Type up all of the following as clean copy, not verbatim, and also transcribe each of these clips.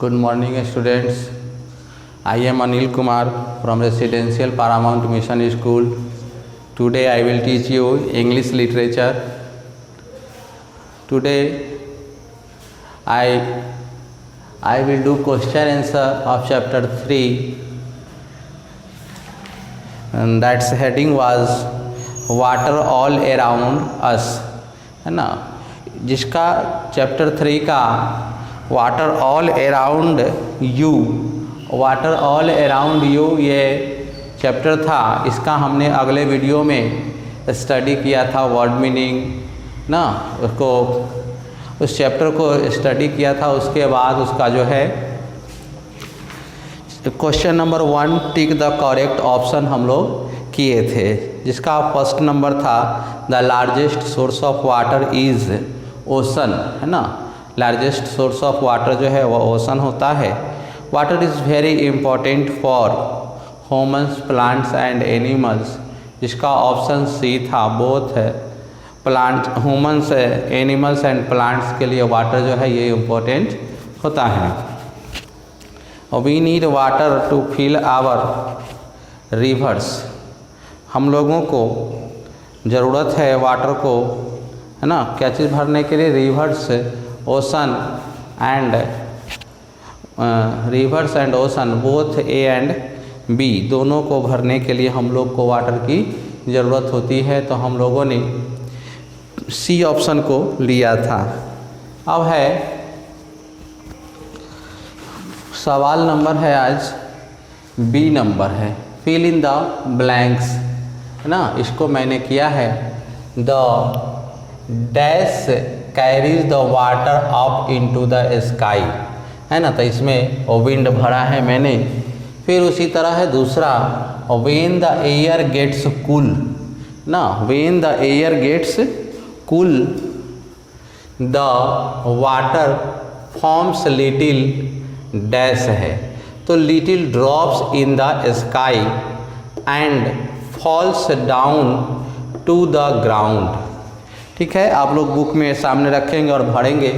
Good morning students. I am Anil Kumar from Residential Paramount Mission School. Today I will teach you English literature. Today I will do question answer of chapter 3 and that's heading was water all around us, है ना, जिसका chapter 3 का water all around you, water all around you ये chapter था। इसका हमने अगले video में स्टडी किया था, वर्ड मीनिंग ना, उसको उस चैप्टर को स्टडी किया था। उसके बाद उसका जो है question number 1 tick the correct option हम लोग किए थे, जिसका फर्स्ट नंबर था the largest source of water is ocean, है ना। लार्जेस्ट सोर्स ऑफ वाटर जो है वह ओशन होता है। Water is very important for humans, plants and animals, जिसका ऑप्शन सी था। बोथ है plant, humans, animals and plants के लिए वाटर जो है ये इम्पोर्टेंट होता है। We need water to fill our rivers, हम लोगों को ज़रूरत है वाटर को, है ना, क्या चीज़ भरने के लिए, rivers, ocean and rivers and ocean, both A and B, दोनों को भरने के लिए हम लोग को वाटर की ज़रूरत होती है। तो हम लोगों ने सी ऑप्शन को लिया था। अब है सवाल नंबर है आज बी नंबर है, फिल इन द ब्लैंक्स, है ना। इसको मैंने किया है the dash carries the water up into the sky, है ना। तो इसमें विंड भरा है मैंने। फिर उसी तरह है दूसरा when the air gets cool ना, when the air gets cool the water forms little dash है, तो little drops in the sky and falls down to the ground. ठीक है, आप लोग बुक में सामने रखेंगे और भरेंगे,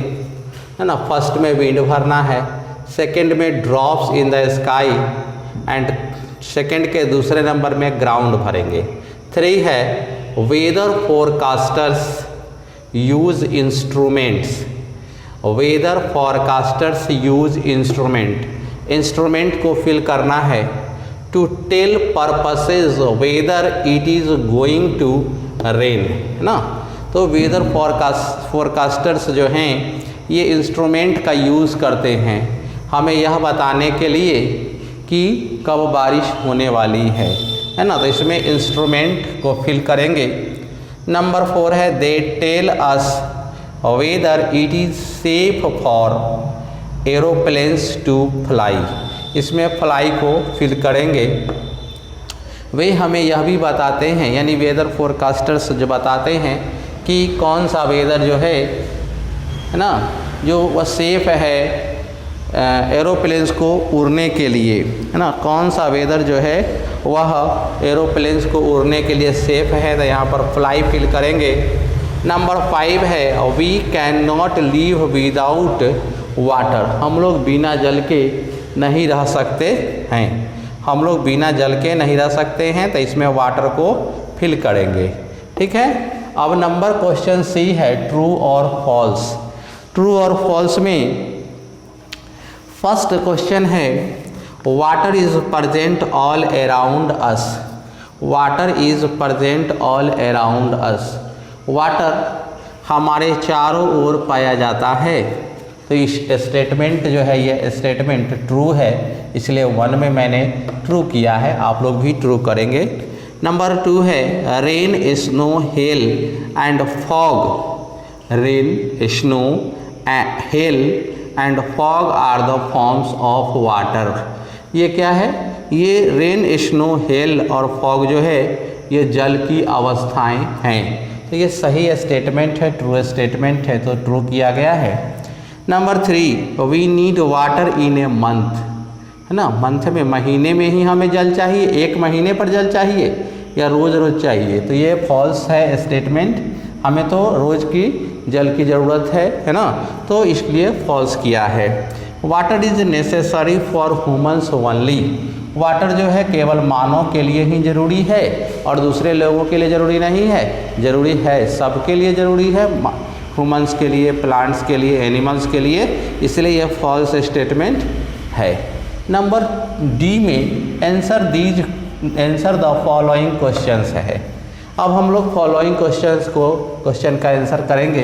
है ना। फर्स्ट में विंड भरना है, सेकंड में drops in the sky and second के दूसरे नंबर में ग्राउंड भरेंगे। 3 है weather forecasters use instruments, weather forecasters use instrument, instrument को फिल करना है to tell purposes whether it is going to rain, है ना। तो वेदर फोरकास्टर्स जो हैं ये इंस्ट्रूमेंट का यूज़ करते हैं हमें यह बताने के लिए कि कब बारिश होने वाली है ना। तो इसमें इंस्ट्रूमेंट को फिल करेंगे। नंबर 4 है they tell us whether it is safe for aeroplanes to fly, इसमें फ्लाई को फिल करेंगे। वे हमें यह भी बताते हैं, यानी वेदर फोरकास्टर्स जो बताते हैं कि कौन सा वेदर जो है ना, जो वह सेफ़ है एरोप्लेन्स को उड़ने के लिए, है ना। कौन सा वेदर जो है वह एरोप्लेन्स को उड़ने के लिए सेफ़ है, तो यहाँ पर फ्लाई फिल करेंगे। नंबर 5 है we can not leave without water, हम लोग बिना जल के नहीं रह सकते हैं, हम लोग बिना जल के नहीं रह सकते हैं, तो इसमें वाटर को फिल करेंगे। ठीक है, अब नंबर क्वेश्चन सी है ट्रू और फॉल्स। ट्रू और फॉल्स में फर्स्ट क्वेश्चन है water is present all around us, water is present all around us, water हमारे चारों ओर पाया जाता है। तो इस स्टेटमेंट जो है ये स्टेटमेंट ट्रू है, इसलिए 1 में मैंने ट्रू किया है, आप लोग भी ट्रू करेंगे। नंबर 2 है rain, snow, hail and fog, rain, snow, hail and fog are the forms of water. ये क्या है, ये रेन, स्नो, हेल और फॉग जो है ये जल की अवस्थाएं हैं। तो ये सही स्टेटमेंट है, ट्रू स्टेटमेंट है, तो ट्रू किया गया है। Number 3 we need water in a month, है ना। मंथ में, महीने में ही हमें जल चाहिए, एक महीने पर जल चाहिए या रोज़ रोज़ चाहिए, तो ये फॉल्स है स्टेटमेंट। हमें तो रोज़ की जल की ज़रूरत है ना, तो इसलिए फॉल्स किया है। Water is necessary for humans only. Water जो है केवल मानव के लिए ही ज़रूरी है और दूसरे लोगों के लिए ज़रूरी नहीं है, ज़रूरी है सबके लिए ज़रूरी है, ह्यूमन्स के लिए, प्लांट्स के लिए, एनिमल्स के लिए, इसलिए यह फॉल्स स्टेटमेंट है। नंबर डी में आंसर द फॉलोइंग क्वेश्चंस है। अब हम लोग फॉलोइंग क्वेश्चन का आंसर करेंगे।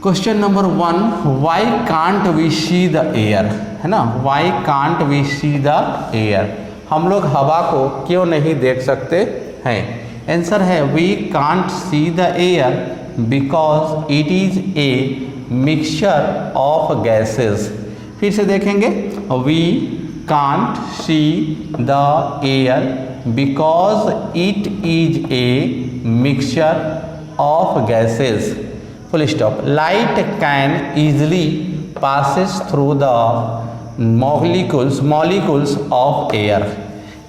Question number 1, why can't we see the air, है ना, why can't we see the air, हम लोग हवा को क्यों नहीं देख सकते हैं। आंसर है we can't see the air because it is a mixture of gases. फिर से देखेंगे, we can't see the air because it is a mixture of gases, full stop. Light can easily passes through the molecules of air.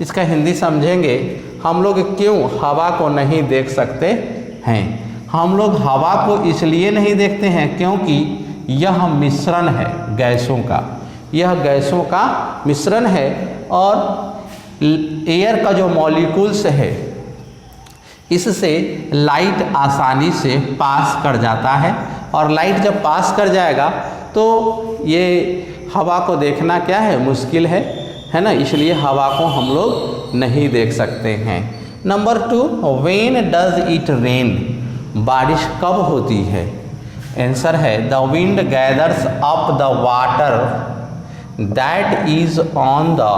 इसका हिंदी समझेंगे, हम लोग क्यों हवा को नहीं देख सकते हैं। हम लोग हवा को इसलिए नहीं देखते हैं क्योंकि यह मिश्रण है गैसों का, यह गैसों का मिश्रण है और एयर का जो मॉलिक्यूल्स है इससे लाइट आसानी से पास कर जाता है और लाइट जब पास कर जाएगा तो ये हवा को देखना क्या है, मुश्किल है ना, इसलिए हवा को हम लोग नहीं देख सकते हैं। Number 2, when does it rain, बारिश कब होती है। आंसर है the wind gathers up the water that is on the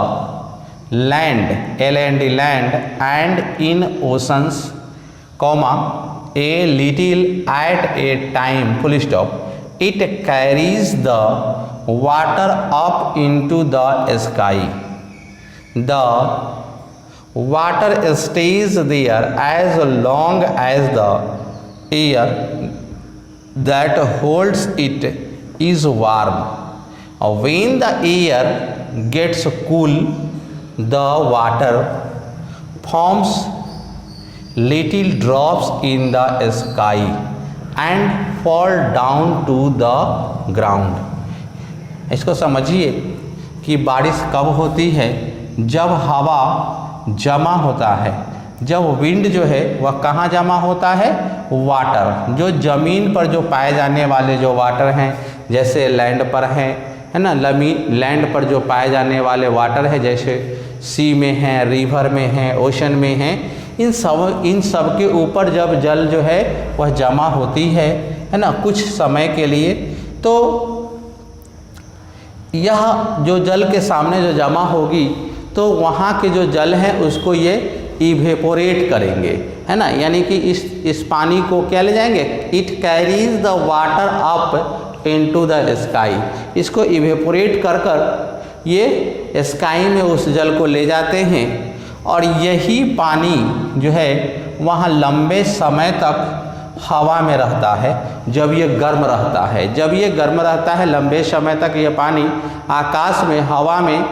land, LAND land, and in oceans, comma a little at a time, full stop. It carries the water up into the sky, the water stays there as long as the air that holds it is warm. When the air gets cool the water forms little drops in the sky and fall down to the ground। इसको समझिए कि बारिश कब होती है, जब हवा जमा होता है, जब विंड जो है वह कहाँ जमा होता है, वाटर, जो ज़मीन पर जो पाए जाने वाले जो वाटर हैं, जैसे लैंड पर हैं, है ना, लैंड पर जो पाए जाने वाले वाटर है, जैसे सी में हैं, रिवर में हैं, ओशन में हैं, इन सब के ऊपर जब जल जो है वह जमा होती है ना, कुछ समय के लिए, तो यह जो जल के सामने जो जमा होगी तो वहाँ के जो जल हैं उसको ये इवेपोरेट करेंगे, है ना, यानी कि इस पानी को क्या ले जाएंगे, it carries the water up into the sky, इसको इवेपोरेट कर कर ये स्काई में उस जल को ले जाते हैं और यही पानी जो है वहाँ लंबे समय तक हवा में रहता है जब ये गर्म रहता है। जब ये गर्म रहता है लंबे समय तक ये पानी आकाश में हवा में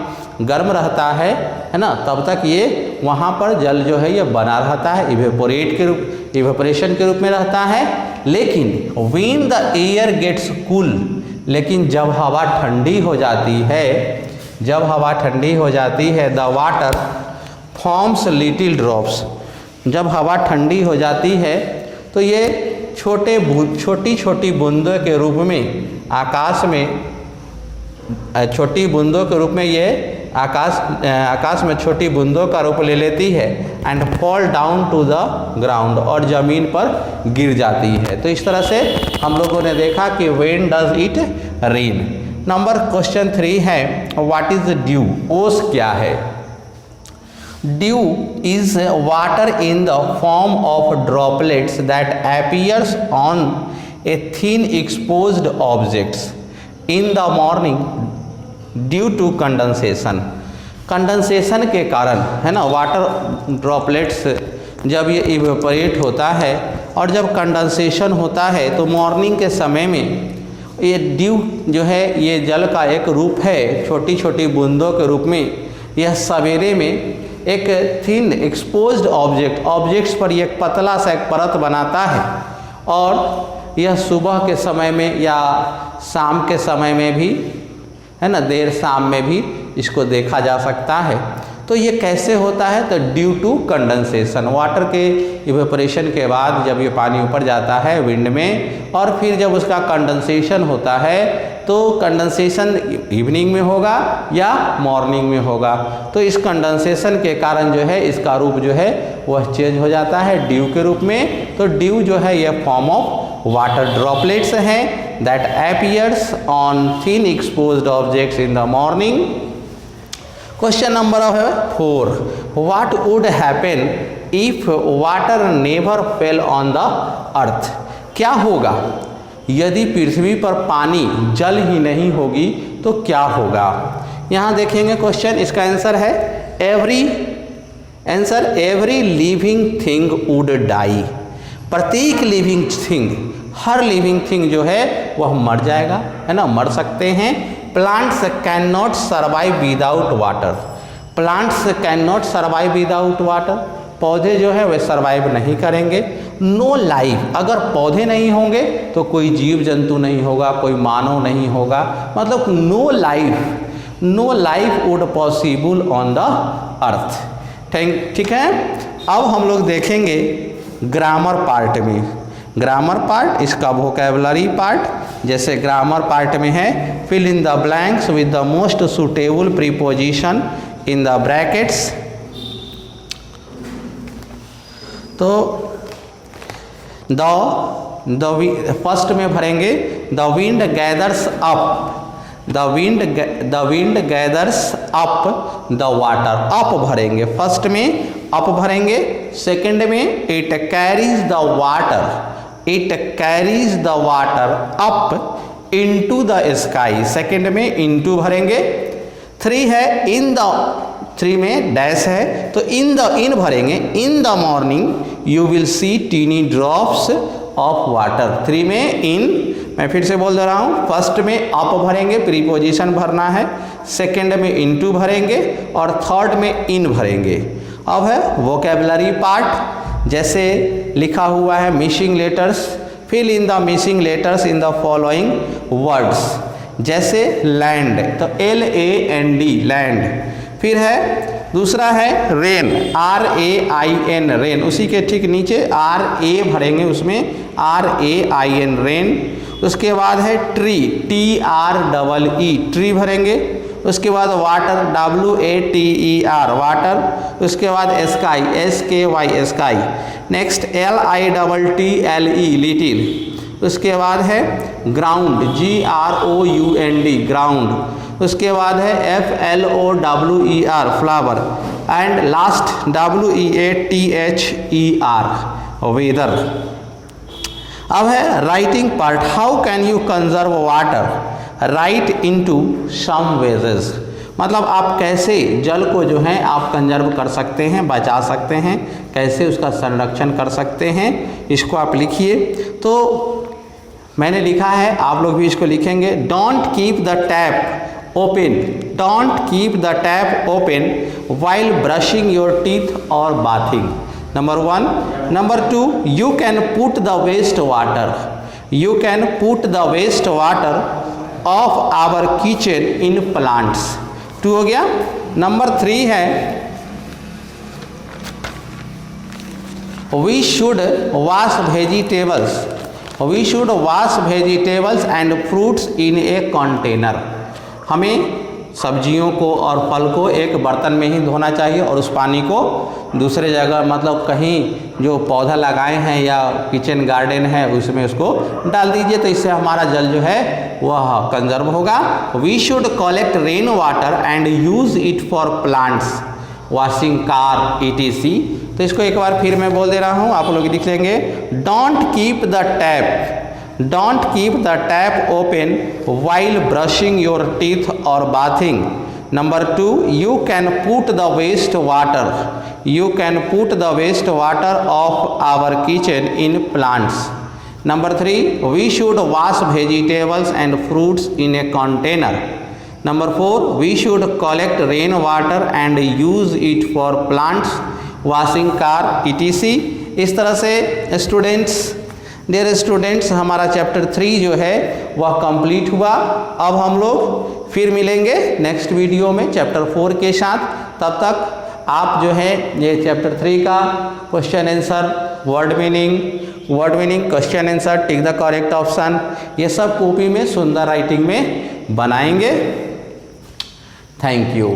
गर्म रहता है ना, तब तक ये वहाँ पर जल जो है ये बना रहता है, इवेपोरेशन के रूप में रहता है। लेकिन when the air gets cool, लेकिन जब हवा ठंडी हो जाती है, जब हवा ठंडी हो जाती है, the water forms little drops, जब हवा ठंडी हो जाती है तो ये छोटी छोटी बूंदों के रूप में आकाश में, छोटी बूंदों के रूप में ये आकाश में छोटी बूंदों का रूप ले लेती है and fall down to the ground, और ज़मीन पर गिर जाती है। तो इस तरह से हम लोगों ने देखा कि when does it rain. Number question 3 है, व्हाट इज ड्यू, ओस क्या है। Dew is water in the form of droplets that appears on a thin exposed objects in the morning due to condensation. Condensation के कारण, है ना, water droplets जब ये इवेपोरेट होता है और जब कंडेंसेशन होता है तो मॉर्निंग के समय में ये ड्यू जो है ये जल का एक रूप है, छोटी छोटी बूंदों के रूप में। यह सवेरे में एक थिन एक्सपोज्ड ऑब्जेक्ट्स पर एक पतला सा एक परत बनाता है और यह सुबह के समय में या शाम के समय में भी है ना, देर शाम में भी इसको देखा जा सकता है। तो ये कैसे होता है, तो ड्यू टू कंडेंसेशन, वाटर के इवेपोरेशन के बाद जब ये पानी ऊपर जाता है विंड में, और फिर जब उसका कंडेंसेशन होता है, तो कंडेंसेशन इवनिंग में होगा या मॉर्निंग में होगा। तो इस कंडेंसेशन के कारण जो है इसका रूप जो है वह चेंज हो जाता है ड्यू के रूप में। तो ड्यू जो है यह फॉर्म ऑफ वाटर ड्रॉपलेट्स हैं that appears on thin exposed objects in the morning. Question number 4, what would happen if water never fell on the अर्थ। क्या होगा यदि पृथ्वी पर पानी जल ही नहीं होगी तो क्या होगा। यहाँ देखेंगे क्वेश्चन, इसका आंसर है every living thing would die. प्रत्येक लिविंग थिंग, हर लिविंग थिंग जो है वह मर जाएगा, है ना, मर सकते हैं। Plants can not survive without water. Plants can not survive without water, पौधे जो है वे सर्वाइव नहीं करेंगे। नो लाइफ, अगर पौधे नहीं होंगे तो कोई जीव जंतु नहीं होगा, कोई मानव नहीं होगा, मतलब no life would possible on the earth. ठीक है। अब हम लोग देखेंगे ग्रामर पार्ट में। ग्रामर पार्ट इसका वोकैबुलरी पार्ट, जैसे ग्रामर पार्ट में है fill in the blanks with the most suitable preposition in the brackets. तो फर्स्ट में भरेंगे the wind gathers up, the wind gathers up the water. Up भरेंगे, first में up भरेंगे। सेकंड में it carries the water, it carries the water up into the sky, second में into भरेंगे। 3 है इन द, 3 में डैश है तो इन भरेंगे। In the morning you will see tiny drops of water. 3 में इन, मैं फिर से बोल दे रहा हूँ, फर्स्ट में अप भरेंगे, प्रीपोजिशन भरना है, सेकंड में इनटू भरेंगे और थर्ड में इन भरेंगे। अब है वोकैबुलरी पार्ट, जैसे लिखा हुआ है missing letters, fill in the missing letters in the following words. जैसे लैंड, तो LAND लैंड। फिर है दूसरा है रेन, RAIN रेन, उसी के ठीक नीचे RA भरेंगे, उसमें RAIN रेन। उसके बाद है ट्री, TREE ट्री भरेंगे। उसके बाद वाटर, WATER वाटर। उसके बाद sky, SKY sky. Next LITTLE little. उसके बाद है ग्राउंड, GROUND ग्राउंड। उसके बाद है FLOWER flower. And last WEATHER weather. अब है writing part, how can you conserve water, write into some wages. मतलब आप कैसे जल को जो है आप कंजर्व कर सकते हैं, बचा सकते हैं, कैसे उसका संरक्षण कर सकते हैं, इसको आप लिखिए। तो मैंने लिखा है, आप लोग भी इसको लिखेंगे। Don't keep the tap open, don't keep the tap open while brushing your teeth और bathing. Number 1। Number 2, you can put the waste water, you can put the waste water of our kitchen in plants। 2 हो गया। Number 3 है we should wash vegetables, we should wash vegetables and fruits in a container। हमें सब्जियों को और फल को एक बर्तन में ही धोना चाहिए और उस पानी को दूसरे जगह, मतलब कहीं जो पौधा लगाए हैं या किचन गार्डन है उसमें उसको डाल दीजिए, तो इससे हमारा जल जो है वह कंजर्व होगा। We should collect rain water and use it for plants, washing car ETC। तो इसको एक बार फिर मैं बोल दे रहा हूँ, आप लोग लिख लेंगे। Don't keep the tap, don't keep the tap open while brushing your teeth or bathing। Number 2, you can put the waste water, you can put the waste water of our kitchen in plants। Number 3, we should wash vegetables and fruits in a container। Number 4, we should collect rain water and use it for plants, washing car ETC। इस तरह से students, dear students, हमारा chapter 3 जो है वह complete हुआ। अब हम लोग फिर मिलेंगे नेक्स्ट वीडियो में चैप्टर 4 के साथ। तब तक आप जो है ये चैप्टर 3 का question answer, word meaning, question answer, tick the correct option, ये सब कॉपी में सुंदर राइटिंग में बनाएंगे। Thank you.